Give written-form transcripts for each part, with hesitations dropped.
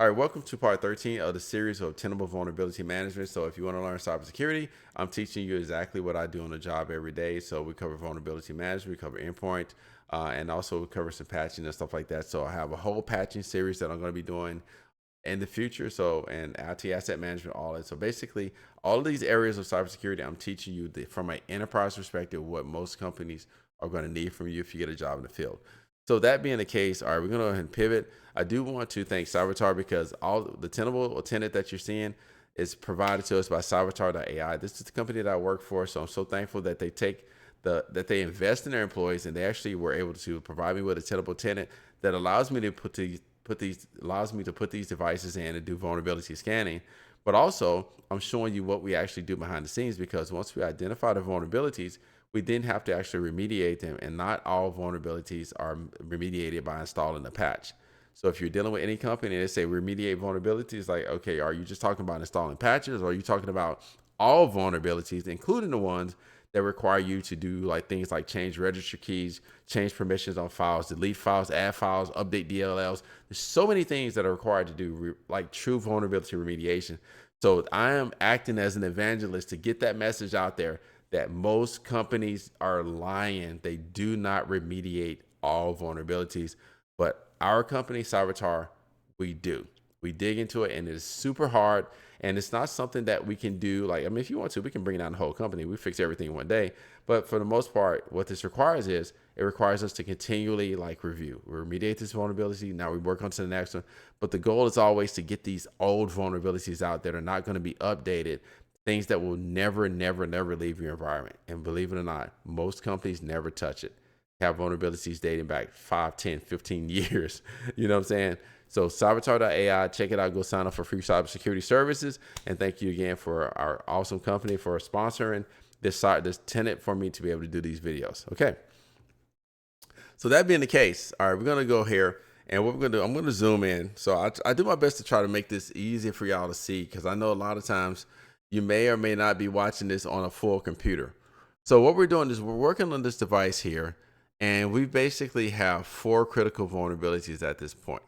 All right, welcome to part 13 of the series of Tenable Vulnerability Management. So if you want to learn cybersecurity, I'm teaching you exactly what I do on the job every day. So we cover vulnerability management, we cover endpoint, and also we cover some patching and stuff like that. So I have a whole patching series that I'm going to be doing in the future. So, and IT asset management, all that. So basically, all of these areas of cybersecurity, I'm teaching you from an enterprise perspective, what most companies are going to need from you if you get a job in the field. So that being the case, all right, we're going to go ahead and pivot. I do want to thank Cybertar because all the Tenable tenant that you're seeing is provided to us by Cybertar.ai. This is the company that I work for. So I'm so thankful that they invest in their employees, and they actually were able to provide me with a Tenable tenant that allows me to put these devices in and do vulnerability scanning. But also, I'm showing you what we actually do behind the scenes, because once we identify the vulnerabilities, we then have to actually remediate them, and not all vulnerabilities are remediated by installing a patch. So if you're dealing with any company and they say remediate vulnerabilities, like, okay, are you just talking about installing patches, or are you talking about all vulnerabilities, including the ones that require you to do like things like change registry keys, change permissions on files, delete files, add files, update DLLs. There's so many things that are required to do like true vulnerability remediation. So I am acting as an evangelist to get that message out there that most companies are lying. They do not remediate all vulnerabilities, but our company, Cybertar, we do. We dig into it, and it is super hard. And it's not something that we can do. Like, I mean, if you want to, we can bring down the whole company. We fix everything in one day. But for the most part, what this requires is it requires us to continually like review. We remediate this vulnerability. Now we work on to the next one. But the goal is always to get these old vulnerabilities out that are not going to be updated, things that will never, never, never leave your environment. And believe it or not, most companies never touch it. Have vulnerabilities dating back 5, 10, 15 years. You know what I'm saying? So Cybertar.ai, check it out. Go sign up for free cybersecurity services. And thank you again for our awesome company for sponsoring this tenant for me to be able to do these videos. Okay. So that being the case, all right, we're going to go here. And what we're going to do, I'm going to zoom in. So I do my best to try to make this easy for y'all to see, because I know a lot of times you may or may not be watching this on a full computer. So what we're doing is we're working on this device here, and we basically have 4 critical vulnerabilities at this point.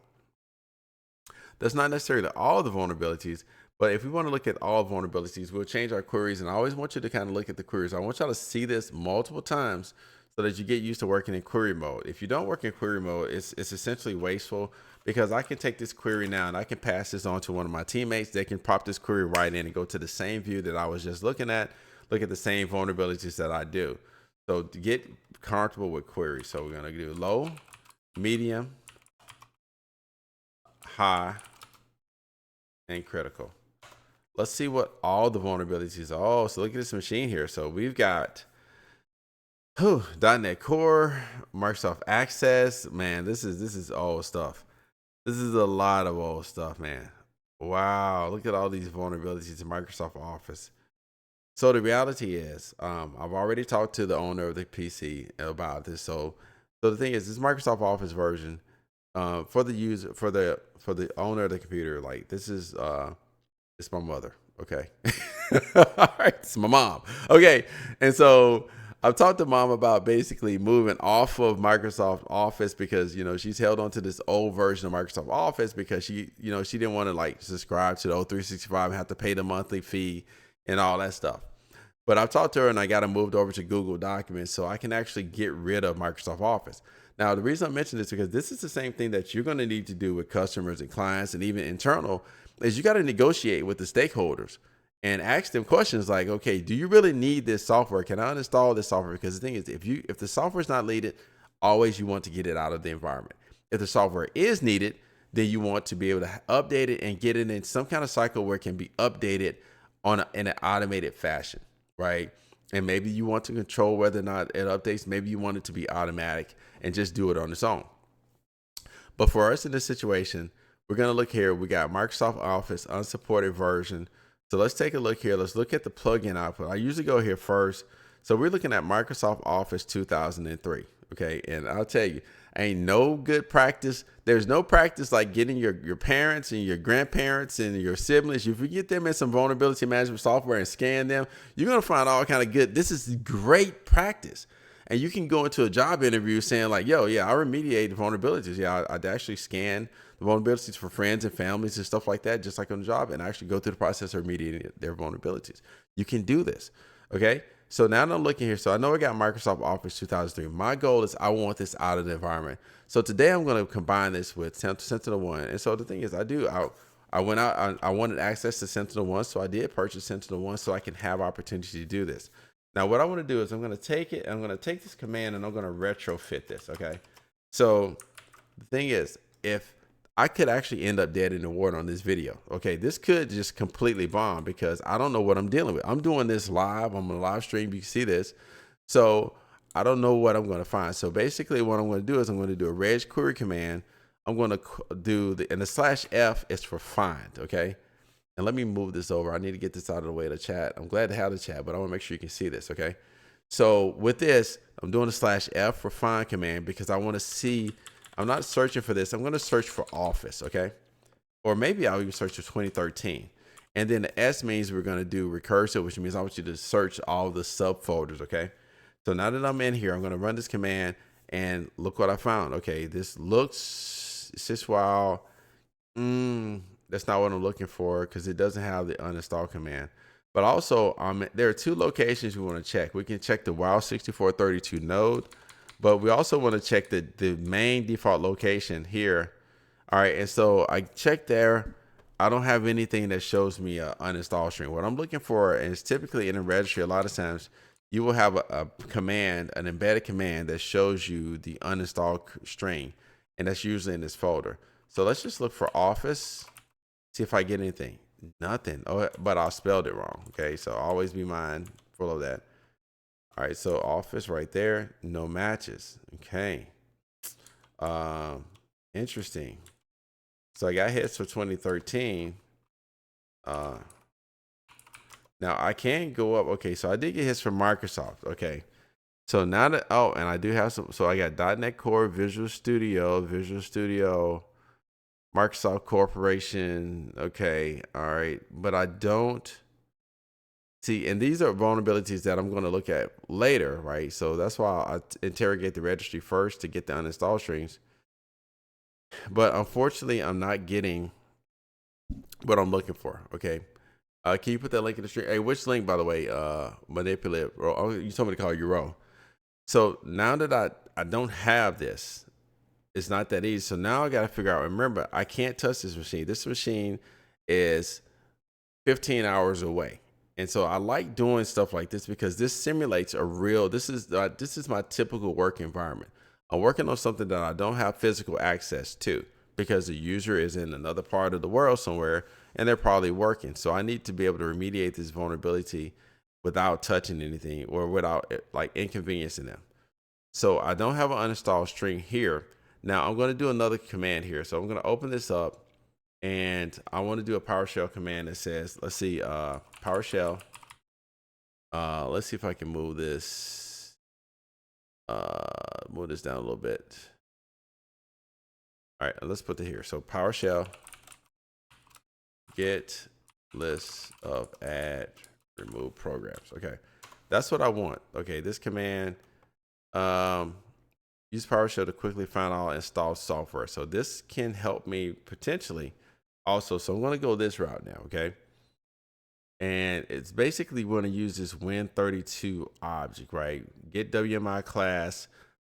That's not necessarily all the vulnerabilities, but if we want to look at all vulnerabilities, we'll change our queries. And I always want you to kind of look at the queries. I want y'all to see this multiple times so that you get used to working in query mode. If you don't work in query mode, it's essentially wasteful, because I can take this query now and I can pass this on to one of my teammates. They can pop this query right in and go to the same view that I was just looking at, look at the same vulnerabilities that I do. So to get comfortable with queries, so we're going to do low, medium, high, and critical. Let's see what all the vulnerabilities are. Oh, so look at this machine here. So we've got .NET Core, Microsoft Access. Man, this is old stuff. This is a lot of old stuff, man. Wow, look at all these vulnerabilities in Microsoft Office. So the reality is, I've already talked to the owner of the PC about this. So the thing is, this Microsoft Office version, for the user, for the owner of the computer, like this is it's my mother. Okay. All right, it's my mom. Okay. And so I've talked to mom about basically moving off of Microsoft Office, because she's held on to this old version of Microsoft Office because she didn't want to like subscribe to the 365 and have to pay the monthly fee and all that stuff. But I've talked to her, and I got her moved over to Google Documents so I can actually get rid of Microsoft Office. Now, the reason I mention this is because this is the same thing that you're going to need to do with customers and clients, and even internal, is you got to negotiate with the stakeholders and ask them questions like, okay, do you really need this software? Can I uninstall this software? Because the thing is, if the software is not needed, always you want to get it out of the environment. If the software is needed, then you want to be able to update it and get it in some kind of cycle where it can be updated in an automated fashion, right? And maybe you want to control whether or not it updates. Maybe you want it to be automatic and just do it on its own. But for us in this situation, we're going to look here. We got Microsoft Office unsupported version. So let's take a look here. Let's look at the plugin output. I usually go here first. So we're looking at Microsoft Office 2003. Okay. And I'll tell you, ain't no good practice. There's no practice like getting your parents and your grandparents and your siblings. If you get them in some vulnerability management software and scan them, you're going to find all kind of good. This is great practice. And you can go into a job interview saying like, yo, yeah, I remediate vulnerabilities. Yeah, I actually scan vulnerabilities for friends and families and stuff like that, just like on the job, and actually go through the process of remediating their vulnerabilities. You can do this. Okay. So now that I'm looking here, so I know I got Microsoft Office 2003. My goal is I want this out of the environment. So today I'm going to combine this with SentinelOne. And so the thing is, I went out, I wanted access to SentinelOne, so I did purchase SentinelOne so I can have opportunity to do this. Now, what I want to do is I'm going to take it, I'm going to take this command and I'm going to retrofit this, okay? So the thing is, if I could actually end up dead in the water on this video, okay? This could just completely bomb because I don't know what I'm dealing with. I'm doing this live. I'm on a live stream. You can see this. So I don't know what I'm going to find. So basically what I'm going to do is I'm going to do a reg query command. I'm going to do and the /F is for find, okay? And let me move this over. I need to get this out of the way of the chat. I'm glad to have the chat, but I want to make sure you can see this, okay? So with this, I'm doing the /F for find command because I want to see, I'm not searching for this. I'm going to search for Office, okay? Or maybe I'll even search for 2013. And then the S means we're going to do recursive, which means I want you to search all the subfolders, okay? So now that I'm in here, I'm going to run this command and look what I found. Okay, this looks, syswhile, that's not what I'm looking for because it doesn't have the uninstall command. But also, there are two locations we want to check. We can check the WILE6432 node, but we also want to check the main default location here. All right, and so I checked there. I don't have anything that shows me an uninstall string. What I'm looking for is typically in a registry, a lot of times you will have a command, an embedded command that shows you the uninstall string, and that's usually in this folder. So let's just look for Office, see if I get anything. Nothing. Oh, but I spelled it wrong. Okay, so always be mindful of that. All right, so Office right there, no matches. Okay, interesting. So I got hits for 2013. Now I can go up. Okay, so I did get hits from Microsoft. Okay, so now that, oh, and I do have some. So I got .NET Core, Visual Studio, Microsoft Corporation. Okay, all right, but I don't see, and these are vulnerabilities that I'm going to look at later, right? So that's why I interrogate the registry first to get the uninstall strings. But unfortunately, I'm not getting what I'm looking for. Okay. Can you put that link in the stream? Hey, which link, by the way? Manipulate. Oh, you told me to call you Ro. So now that I don't have this, it's not that easy. So now I got to figure out. Remember, I can't touch this machine. This machine is 15 hours away, and so I like doing stuff like this because this simulates a real. This is my typical work environment. I'm working on something that I don't have physical access to because the user is in another part of the world somewhere and they're probably working. So I need to be able to remediate this vulnerability without touching anything or without like inconveniencing them. So I don't have an uninstall string here. Now I'm going to do another command here. So I'm going to open this up and I want to do a PowerShell command that says, let's see, PowerShell. Let's see if I can move this down a little bit. All right, let's put it here. So PowerShell get list of add remove programs. Okay, that's what I want. Okay, this command, use PowerShell to quickly find all installed software. So this can help me potentially also. So I'm going to go this route now. Okay, and it's basically going to use this Win32 object, right? Get WMI class.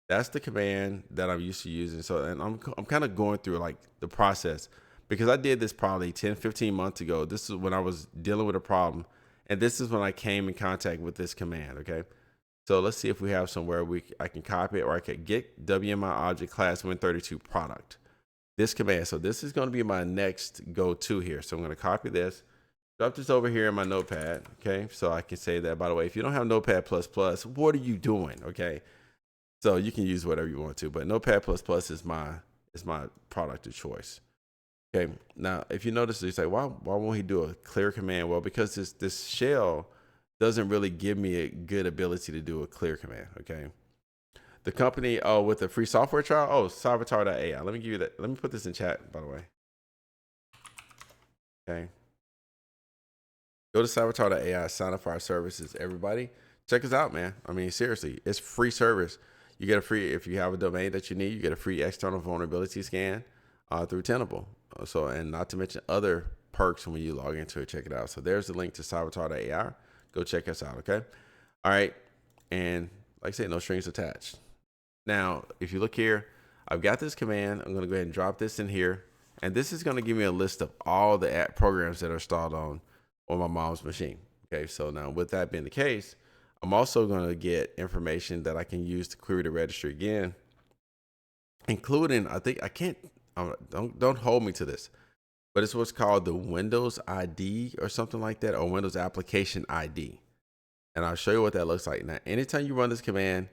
That's the command that I'm used to using. So, and I'm kind of going through like the process because I did this probably 10, 15 months ago. This is when I was dealing with a problem. And this is when I came in contact with this command. Okay. So let's see if we have somewhere I can copy it, or I could get WMI object class Win32 product. This command. So this is going to be my next go-to here. So I'm going to copy this, drop this over here in my notepad. Okay. So I can say that, by the way, if you don't have Notepad++, what are you doing? Okay. So you can use whatever you want to, but Notepad++ is my product of choice. Okay. Now, if you notice, you say, why won't he do a clear command? Well, because this shell doesn't really give me a good ability to do a clear command. Okay. The company, with the free software trial, cybertar.ai. Let me give you that. Let me put this in chat, by the way. Okay. Go to cybertar.ai, sign up for our services. Everybody, check us out, man. I mean, seriously, it's free service. You get a free, if you have a domain that you need, you get a free external vulnerability scan. through Tenable. So, and not to mention other perks when you log into it. Check it out. So there's the link to cybertar.ai. Go check us out. Okay. All right. And like I said, no strings attached. Now, if you look here, I've got this command. I'm going to go ahead and drop this in here. And this is going to give me a list of all the programs that are installed on my mom's machine. Okay. So now with that being the case, I'm also going to get information that I can use to query the registry again, including, I think I can't, don't hold me to this, but it's what's called the Windows ID or something like that, or Windows Application ID. And I'll show you what that looks like. Now, anytime you run this command,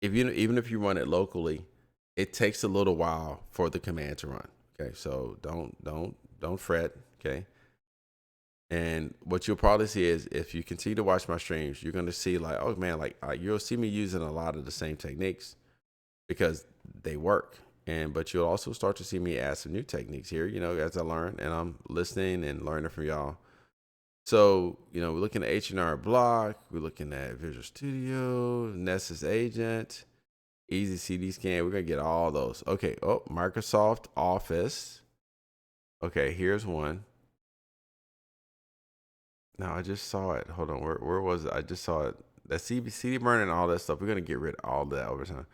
even if you run it locally, it takes a little while for the command to run. Okay, so don't fret. Okay, and what you'll probably see is, if you continue to watch my streams, you're going to see like, oh man, like you'll see me using a lot of the same techniques because they work. But you'll also start to see me add some new techniques here, as I learn, and I'm listening and learning from y'all. So, we're looking at H&R Block, we're looking at Visual Studio, Nessus Agent, Easy CD Scan. We're going to get all those. Okay. Oh, Microsoft Office. Okay. Here's one. Now I just saw it. Hold on. Where was it? I just saw it. That CD burn and all that stuff. We're going to get rid of all that over time.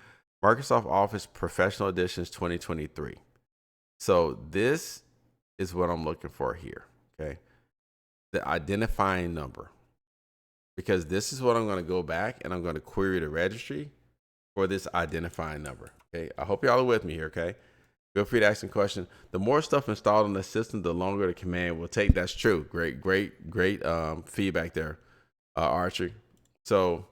Microsoft Office Professional Editions 2023. So this is what I'm looking for here. Okay. The identifying number, because this is what I'm going to go back and I'm going to query the registry for this identifying number. Okay. I hope y'all are with me here. Okay. Feel free to ask some questions. The more stuff installed on the system, the longer the command will take. That's true. Great feedback there, Archie. So,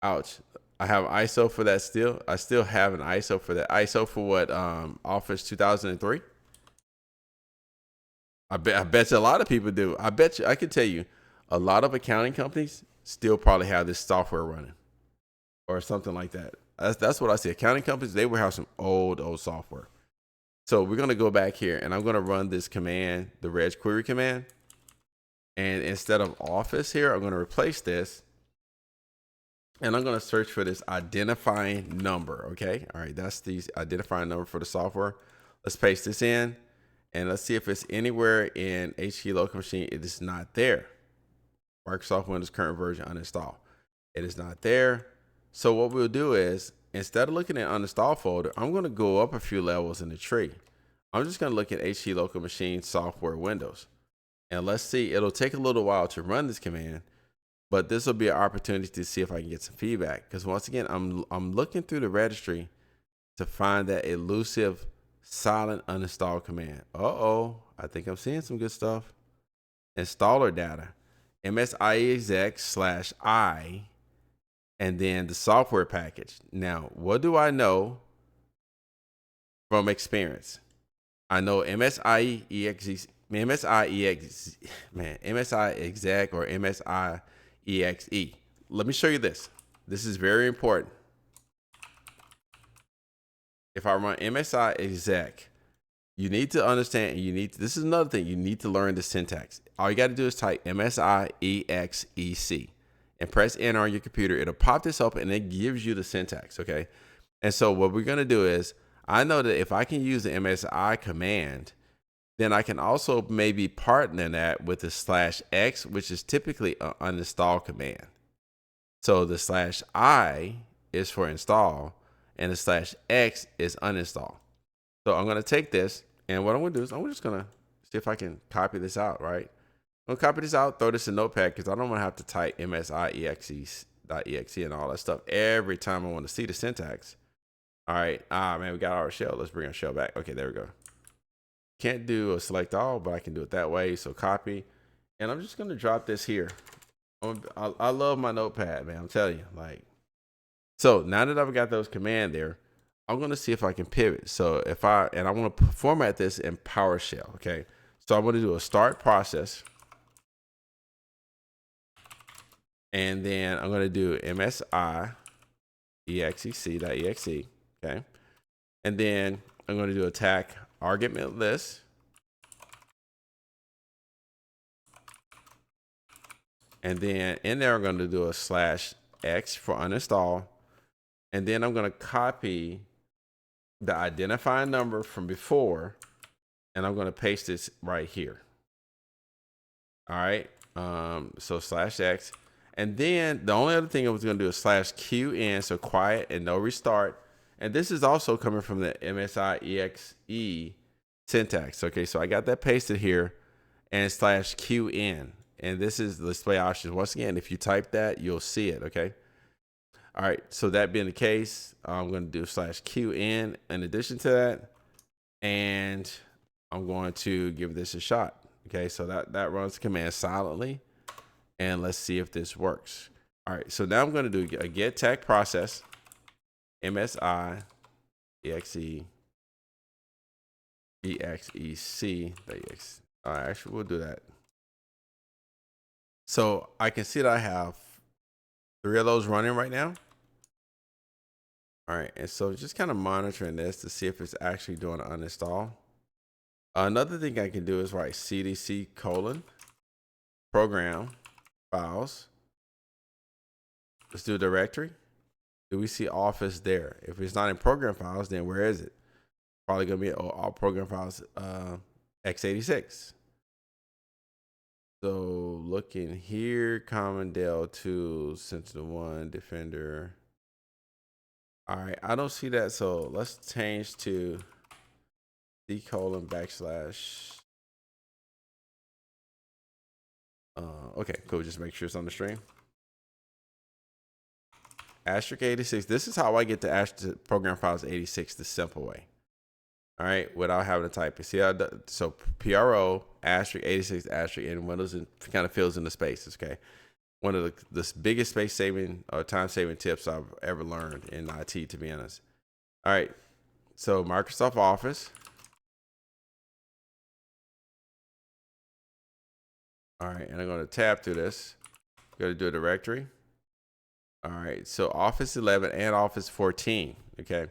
ouch. I have ISO for that still. I still have an ISO for that. ISO for what? Office 2003. I bet you a lot of people do. I bet you, I can tell you, a lot of accounting companies still probably have this software running or something like that. That's what I see. Accounting companies, they will have some old software. So we're going to go back here and I'm going to run this command, the reg query command. And instead of Office here, I'm going to replace this. And I'm going to search for this identifying number. Okay. All right. That's the identifying number for the software. Let's paste this in and let's see if it's anywhere in HP local machine. It is not there. Microsoft Windows current version uninstall. It is not there. So what we'll do is, instead of looking at uninstall folder, I'm going to go up a few levels in the tree. I'm just going to look at HP local machine software Windows. And let's see, it'll take a little while to run this command. But this will be an opportunity to see if I can get some feedback. Because once again, I'm looking through the registry to find that elusive silent uninstall command. I think I'm seeing some good stuff. Installer data, MSIE exec /I, and then the software package. Now, what do I know from experience? I know MSIE exec or MSI EXE. Let me show you this. This is very important. If I run MSI exec, you need to understand, this is another thing, you need to learn the syntax. All you got to do is type MSI EXEC and press enter on your computer. It'll pop this up and it gives you the syntax. Okay. And so what we're going to do is, I know that if I can use the MSI command, then I can also maybe partner that with the /x, which is typically an uninstall command. So the /I is for install and the /x is uninstall. So I'm going to take this, and what I'm going to do is I'm just going to see if I can copy this out, right? I'm going to copy this out, throw this in Notepad, because I don't want to have to type MSIEXE.exe and all that stuff every time I want to see the syntax. All right. Man, we got our shell. Let's bring our shell back. Okay, there we go. Can't do a select all, but I can do it that way. So copy, and I'm just going to drop this here. I love my Notepad, man. I'm telling you, like, so now that I've got those command there, I'm going to see if I can pivot. So I want to format this in PowerShell. Okay. So I'm going to do a start process, and then I'm going to do MSI exec.exe. Okay. And then I'm going to do attack argument list. And then in there, I'm going to do a /x for uninstall. And then I'm going to copy the identifying number from before and I'm going to paste this right here. All right. So /x. And then the only other thing I was going to do is /qn, so quiet and no restart. And this is also coming from the MSI-exe syntax. Okay, so I got that pasted here, and /qn. And this is the display options. Once again, if you type that, you'll see it. Okay. All right. So that being the case, I'm going to do /qn in addition to that, and I'm going to give this a shot. Okay, so that runs the command silently, and let's see if this works. All right, so now I'm going to do a get tag process, MSI exe exec. All right, actually we'll do that. So I can see that I have 3 of those running right now. All right, and so just kind of monitoring this to see if it's actually doing an uninstall. Another thing I can do is write cdc : program files. Let's do a directory. Do we see Office there? If it's not in program files, then where is it? Probably gonna be all program files, x86. So looking here, Commandale 2, SentinelOne, Defender. All right, I don't see that. So let's change to /. Okay, cool. Just make sure it's on the stream. *86. This is how I get to program files 86 the simple way. All right, without having to type it. See how so PRO *86 and Windows kind of fills in the spaces. Okay, one of the biggest space saving or time saving tips I've ever learned in IT, to be honest. All right, so Microsoft Office. All right, and I'm going to tab through this. Go to do a directory. All right, so Office 11 and Office 14. Okay,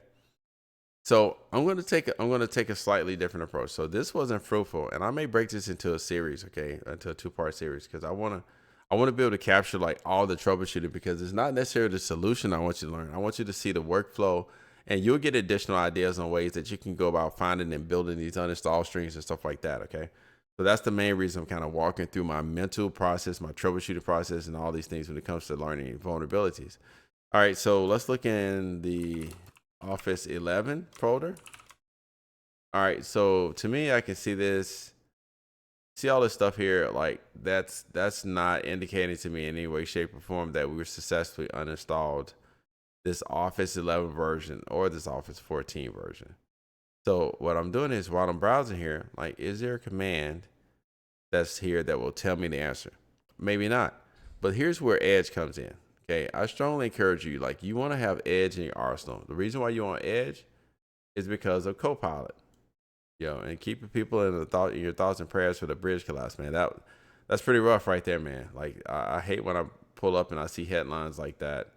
so I'm going to take a slightly different approach. So this wasn't fruitful, and I may break this into a series, okay, into a 2-part series, because I want to be able to capture like all the troubleshooting, because it's not necessarily the solution I want you to learn. I want you to see the workflow, and you'll get additional ideas on ways that you can go about finding and building these uninstall strings and stuff like that. Okay. So that's the main reason I'm kind of walking through my mental process, my troubleshooting process, and all these things when it comes to learning vulnerabilities. All right, so let's look in the Office 11 folder. All right, so to me, I can see this, see all this stuff here. Like that's not indicating to me in any way, shape, or form that we were successfully uninstalled this Office 11 version or this Office 14 version. So what I'm doing is, while I'm browsing here, like, is there a command that's here that will tell me the answer? Maybe not. But here's where Edge comes in. Okay, I strongly encourage you, like, you want to have Edge in your arsenal. The reason why you want Edge is because of Copilot. And keeping people in your thoughts and prayers for the bridge collapse, man. That's pretty rough right there, man. Like, I hate when I pull up and I see headlines like that.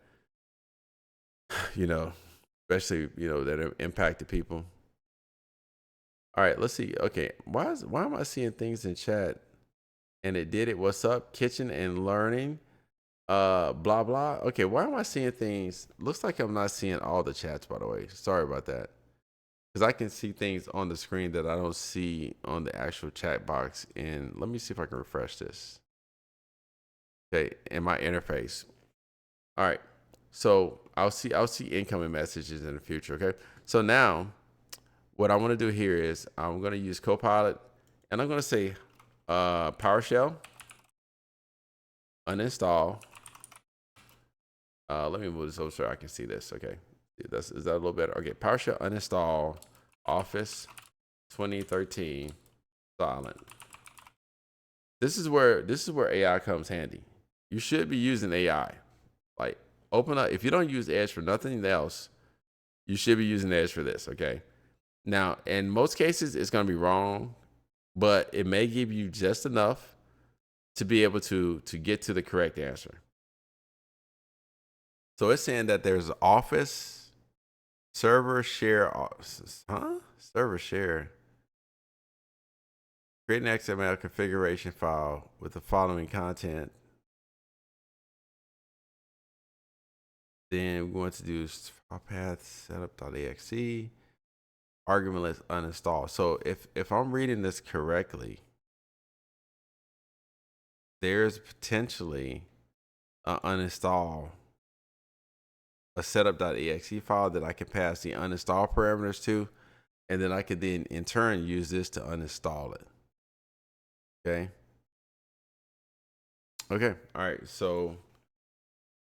Especially that impacted people. All right, let's see. Okay, why am I seeing things in chat? And it did it. What's up, kitchen and learning? Blah blah. Okay, why am I seeing things? Looks like I'm not seeing all the chats, by the way. Sorry about that. Because I can see things on the screen that I don't see on the actual chat box. And let me see if I can refresh this. Okay, in my interface. All right. So I'll see incoming messages in the future. Okay. So now what I want to do here is I'm going to use Copilot, and I'm going to say PowerShell uninstall. Let me move this over so I can see this. Okay, is that a little better? Okay, PowerShell uninstall Office 2013 silent. This is where AI comes handy. You should be using AI. Like, open up. If you don't use Edge for nothing else, you should be using Edge for this. Okay. Now, in most cases, it's going to be wrong, but it may give you just enough to be able to get to the correct answer. So it's saying that there's Office server share, server share. Create an XML configuration file with the following content. Then we're going to do file path setup.exe. argumentless uninstall. So if I'm reading this correctly, there's potentially an uninstall, a setup.exe file that I can pass the uninstall parameters to, and then I could then in turn use this to uninstall it. Okay. Okay. All right. So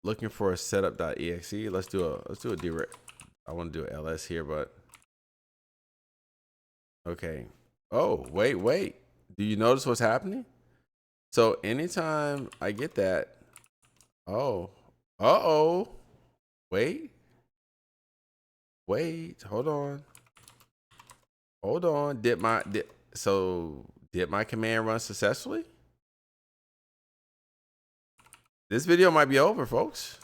looking for a setup.exe. Let's do a direct. I want to do an ls here, but okay. Oh, wait. Do you notice what's happening? So anytime I get that, oh, wait, hold on. Did my command run successfully? This video might be over, folks.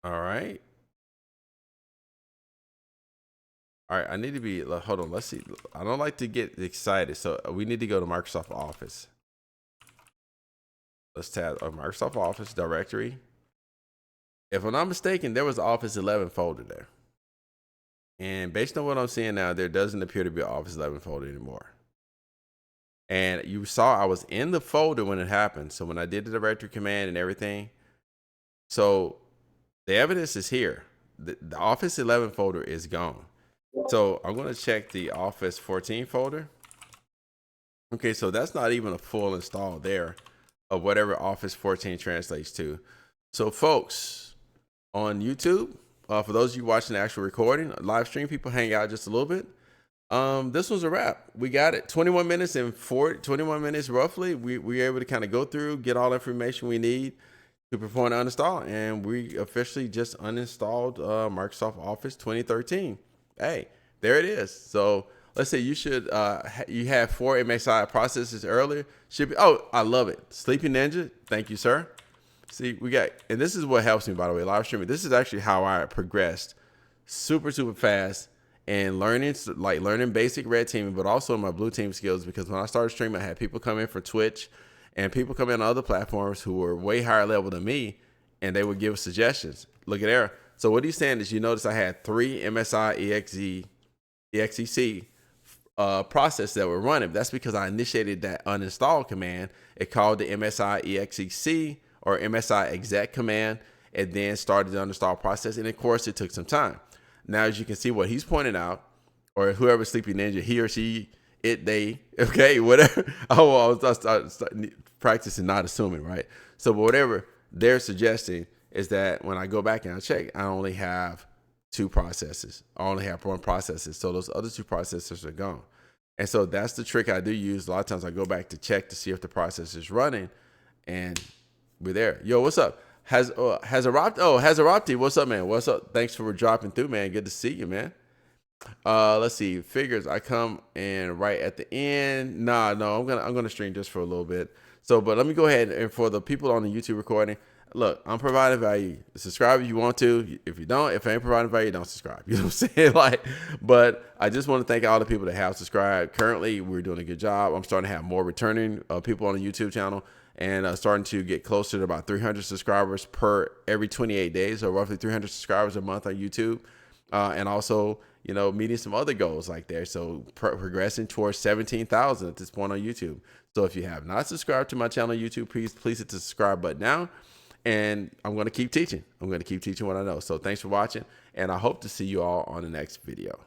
All right. All right, I need to be, hold on, let's see. I don't like to get excited, so we need to go to Microsoft Office. Let's tab Microsoft Office directory. If I'm not mistaken, there was an Office 11 folder there. And based on what I'm seeing now, there doesn't appear to be an Office 11 folder anymore. And you saw I was in the folder when it happened. So when I did the directory command and everything, so the evidence is here. The Office 11 folder is gone. So I'm going to check the Office 14 folder. Okay, so that's not even a full install there of whatever Office 14 translates to. So folks on YouTube, for those of you watching the actual recording, live stream, people hang out just a little bit. This was a wrap. We got it. 21 minutes roughly. We were able to kind of go through, get all the information we need to perform the uninstall, and we officially just uninstalled Microsoft Office 2013. Hey, there it is. So let's say you should you have 4 MSI processes earlier. Should be, oh, I love it. Sleepy Ninja, thank you, sir. See, we got, and this is what helps me, by the way, live streaming. This is actually how I progressed super fast and learning basic red teaming, but also my blue team skills, because when I started streaming, I had people come in for Twitch and people come in on other platforms who were way higher level than me, and they would give suggestions. Look at there. So what he's saying is, you notice I had 3 MSI exec process that were running. That's because I initiated that uninstall command. It called the MSI exec or MSI exec command, and then started the uninstall process. And of course, it took some time. Now, as you can see, what he's pointing out, or whoever Sleepy Ninja, he or she, it, they, okay, whatever. Oh, well, I was practicing not assuming, right? So whatever they're suggesting is that when I go back and I check, I only have 2 processes. I only have 1 processes. So those other 2 processes are gone. And so that's the trick I do use. A lot of times I go back to check to see if the process is running, and we're there. Yo, what's up? Hazarapti, what's up, man? What's up? Thanks for dropping through, man. Good to see you, man. Let's see. Figures, I come in right at the end. No, I'm gonna stream just for a little bit. So, but let me go ahead, and for the people on the YouTube recording, look, I'm providing value. Subscribe if you want to. If you don't, if I ain't providing value, don't subscribe. You know what I'm saying? Like, but I just want to thank all the people that have subscribed. Currently, we're doing a good job. I'm starting to have more returning people on the YouTube channel, and starting to get closer to about 300 subscribers per every 28 days, so roughly 300 subscribers a month on YouTube, and also, you know, meeting some other goals like there. So progressing towards 17,000 at this point on YouTube. So if you have not subscribed to my channel on YouTube, please hit the subscribe button now. And I'm going to keep teaching. I'm going to keep teaching what I know. So thanks for watching, and I hope to see you all on the next video.